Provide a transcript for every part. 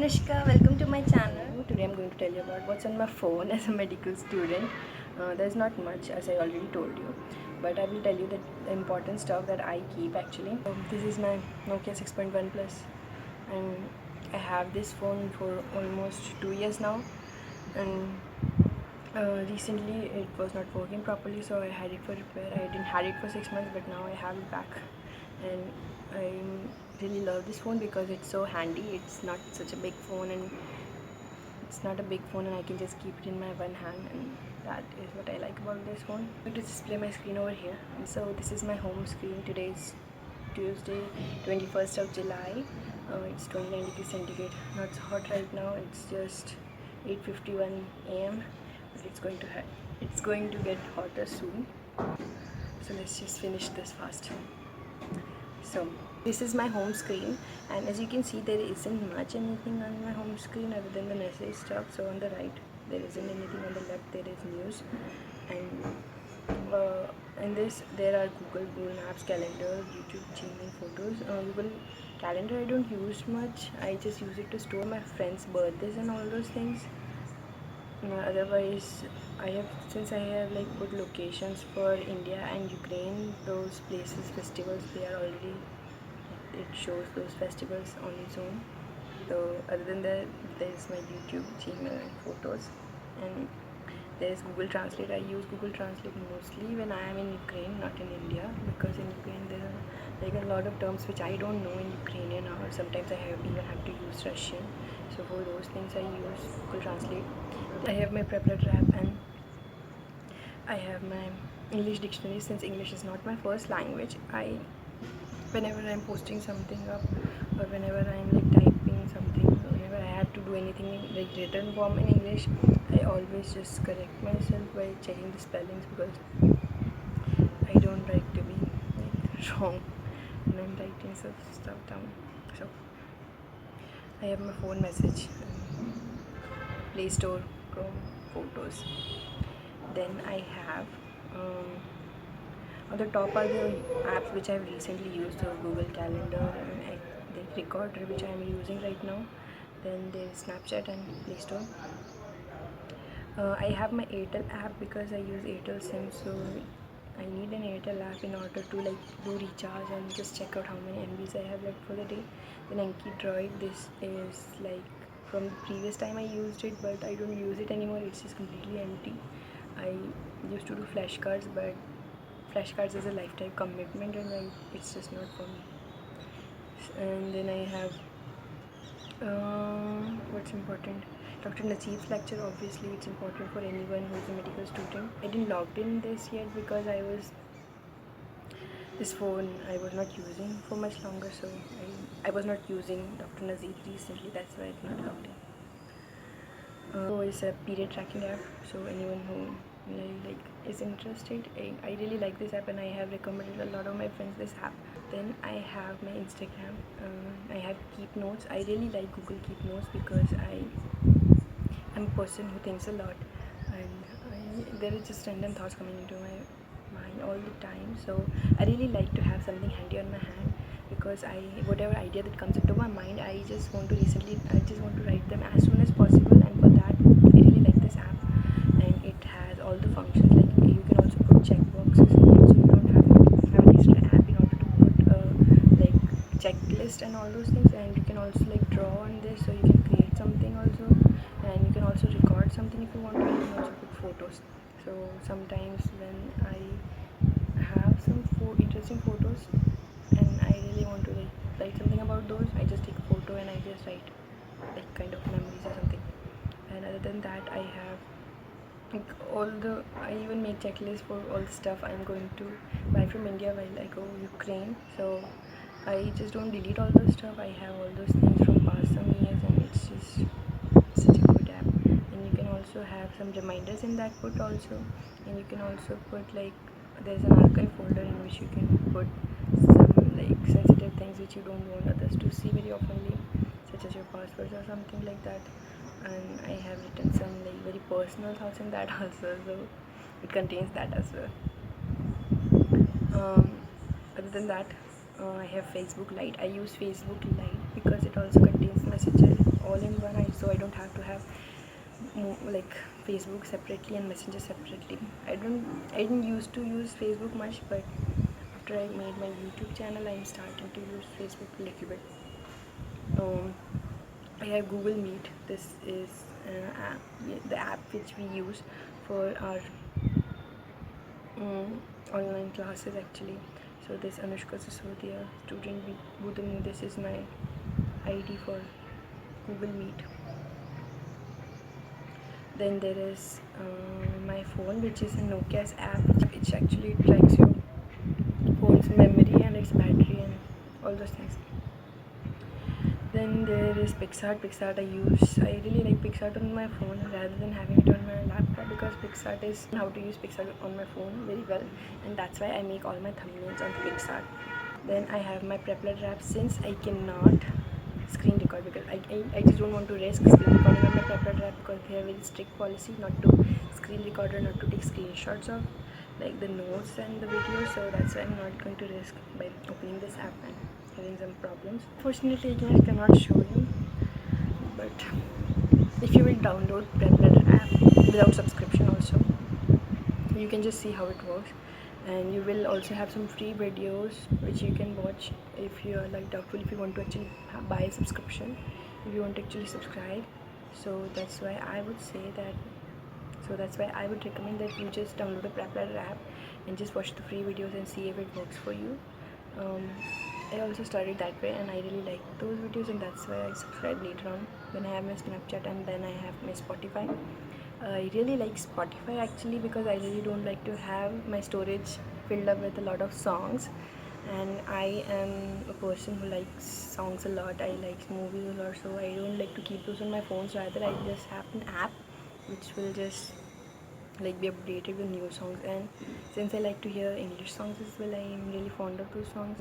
Anushka, welcome to my channel. Today I'm going to tell you about what's on my phone as a medical student. There's not much, as I already told you, but I will tell you the important stuff that I keep actually. This is my Nokia 6.1 Plus, and I have this phone for almost 2 years now, and recently it was not working properly, so I had it for repair. I didn't had it for 6 months, but now I have it back, and I really love this phone because it's so handy. It's not such a big phone, and it's not a big phone, and I can just keep it in my one hand, and that is what I like about this phone. I'm going to display my screen over here, and so this is my home screen. Today is Tuesday, 21st of July. It's 29 degrees centigrade. Not so hot right now. It's just 8:51 a.m. But it's going to get hotter soon. So let's just finish this fast. So this is my home screen, and as you can see, there isn't much anything on my home screen other than the message stuff. So on the right there isn't anything, on the left there is news, and in this there are Google Maps, calendar, YouTube, Gmail, photos. Google Calendar I don't use much. I just use it to store my friends' birthdays and all those things. Otherwise, since I have like put locations for India and Ukraine, those places, festivals, they are already, it shows those festivals on its own. So other than that, there's my YouTube, Gmail, and photos, and there's Google Translate. I use Google Translate mostly when I am in Ukraine, not in India, because in Ukraine there are like a lot of terms which I don't know in Ukrainian, or sometimes I even have to use Russian. So for those things I use Google Translate. I have my prep letter app, and I have my English dictionary. Since English is not my first language, whenever I'm posting something up, or whenever I'm like typing something, or whenever I have to do anything in like written form in English, I always just correct myself by checking the spellings, because I don't like to be like wrong when I'm writing stuff down. So I have my phone message, Play Store, Chrome, photos. Then I have on the top are the apps which I've recently used, so Google Calendar and the Recorder, which I am using right now. Then there's Snapchat and Play Store. I have my Airtel app because I use Airtel SIM, so I need an Airtel app in order to like do recharge and just check out how many MBs I have left for the day. Then Anki Droid, this is like from the previous time I used it, but I don't use it anymore. It's just completely empty. I used to do flashcards, but flashcards is a lifetime commitment, and it's just not for me. And then I have what's important, Dr. Naseeb's lecture. Obviously it's important for anyone who's a medical student. I didn't log in this yet because this phone I was not using for much longer, so I was not using Dr. Naseeb recently, that's why it's not logged in. So it's a period tracking app, so anyone who like is interested, I really like this app, and I have recommended a lot of my friends this app. Then I have my Instagram. I have Keep Notes. I really like Google Keep Notes because I'm a person who thinks a lot, and there is just random thoughts coming into my mind all the time. So I really like to have something handy on my hand, because whatever idea that comes into my mind, I just want to write them as soon as possible, and for that I really like this app. And it has all the functions, like you can also put checkboxes in it, so you don't have to have an extra app in order to put like checklist and all those things. And you can also like draw on this, so you can create something also, and you can also record something if you want to. You can also put photos. So sometimes when I have some interesting photos and I really want to like write something about those, I just take a photo and I just write like kind of memories or something. And other than that, I have like I even make checklists for all the stuff I'm going to buy from India while I go Ukraine. So I just don't delete all those stuff. I have all those things from past some years, and it's just such a good app. And you can also have some reminders in that put also, and you can also put like there's an archive folder in which you can put some like sensitive things which you don't want others to see very oftenly, such as your passwords or something like that. And I have written some like very personal thoughts in that also, so it contains that as well. Other than that, I have Facebook Lite. I use Facebook Lite because it also contains messages all in one, so I don't have to have like Facebook separately and Messenger separately. I didn't used to use Facebook much, but after I made my YouTube channel, I'm starting to use Facebook a little bit. I have Google Meet. This is the app which we use for our online classes actually. So this Anushka Sisodiya student Budhamu, this is my ID for Google Meet. Then there is my phone, which is a Nokia's app, which actually tracks your phone's memory and its battery and all those things. Then there is PicsArt. I really like PicsArt on my phone rather than having it on my laptop, because PicsArt is how to use PicsArt on my phone very well, and that's why I make all my thumbnails on PicsArt. Then I have my Prepler app, since I cannot screen record, because I just don't want to risk screen recording on my Prepler app, because they have a very strict policy not to screen record or not to take screenshots of like the notes and the videos. So that's why I'm not going to risk by opening this app and having some problems. Fortunately, I cannot show you, but if you will download Prepler app without subscription also, you can just see how it works, and you will also have some free videos which you can watch if you are like doubtful, if you want to actually buy a subscription, if you want to actually subscribe. So that's why I would recommend that you just download a Prepler app and just watch the free videos and see if it works for you. I also started that way, and I really like those videos, and that's why I subscribe later on when I have my Snapchat and then I have my Spotify. I really like Spotify actually, because I really don't like to have my storage filled up with a lot of songs, and I am a person who likes songs a lot. I like movies a lot, so I don't like to keep those on my phones. Rather, I just have an app which will just like be updated with new songs. And since I like to hear English songs as well, I am really fond of those songs.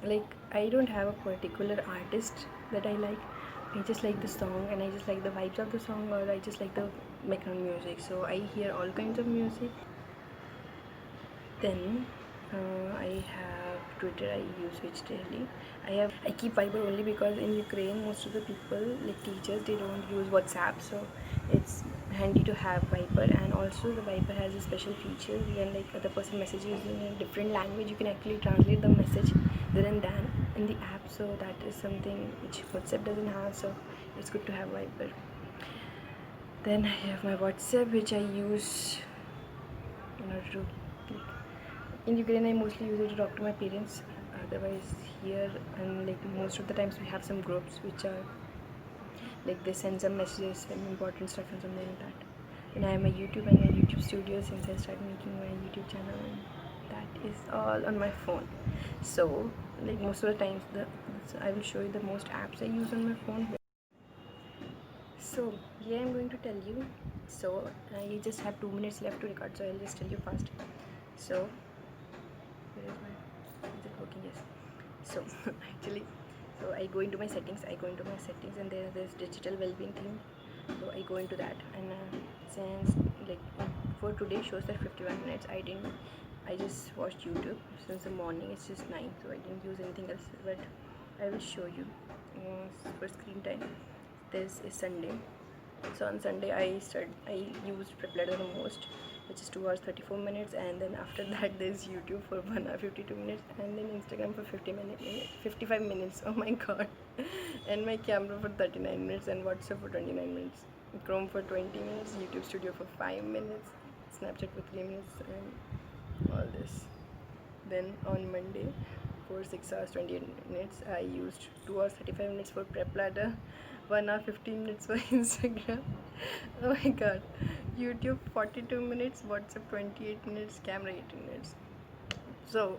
Like, I don't have a particular artist that I like. I just like the song, and I just like the vibes of the song, or I just like the background music. So I hear all kinds of music. Then I have Twitter. I use which daily. I keep Viber only because in Ukraine most of the people, like teachers, they don't use WhatsApp, so it's handy to have Viber. And also the Viber has a special feature when like other person messages in a different language, you can actually translate the message there and then in the app. So that is something which WhatsApp doesn't have, so it's good to have Viber. Then I have my WhatsApp, which I use in order to, in Ukraine I mostly use it to talk to my parents. Otherwise here, and like most of the times we have some groups which are like they send some messages, some important stuff and something like that. And I have my YouTube and my YouTube studio since I started making my YouTube channel, and that is all on my phone. So like most of the times I will show you the most apps I use on my phone. So yeah, I'm going to tell you. So I just have 2 minutes left to record, so I'll just tell you fast. So where is is it working? Yes. So actually, so I go into my settings, and there's digital well-being theme. So I go into that, and since like for today shows that 51 minutes, I just watched YouTube since the morning. It's just 9, so I didn't use anything else, but I will show you for screen time. This is Sunday. So on Sunday I used Prepler the most, which is 2 hours 34 minutes, and then after that there's YouTube for 1 hour 52 minutes, and then Instagram for 55 minutes. Oh my god. And my camera for 39 minutes, and WhatsApp for 29 minutes, Chrome for 20 minutes, YouTube Studio for 5 minutes, Snapchat for 3 minutes, and all this. Then on Monday for 6 hours 28 minutes I used 2 hours 35 minutes for Prep Ladder, 1 hour 15 minutes for Instagram. Oh my god. YouTube 42 minutes, WhatsApp 28 minutes, camera 18 minutes. So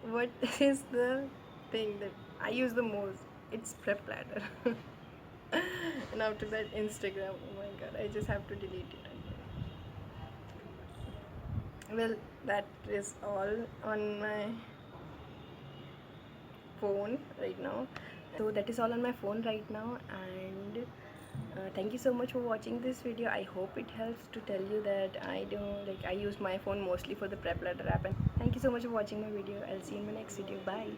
what is the thing that I use the most? It's Prep Ladder. And after that Instagram. Oh my god, I just have to delete it. Well, that is all on my phone right now. So that is all on my phone right now, and thank you so much for watching this video. I hope it helps to tell you that I use my phone mostly for the Prep Ladder app. And thank you so much for watching my video. I'll see you in my next video. Bye.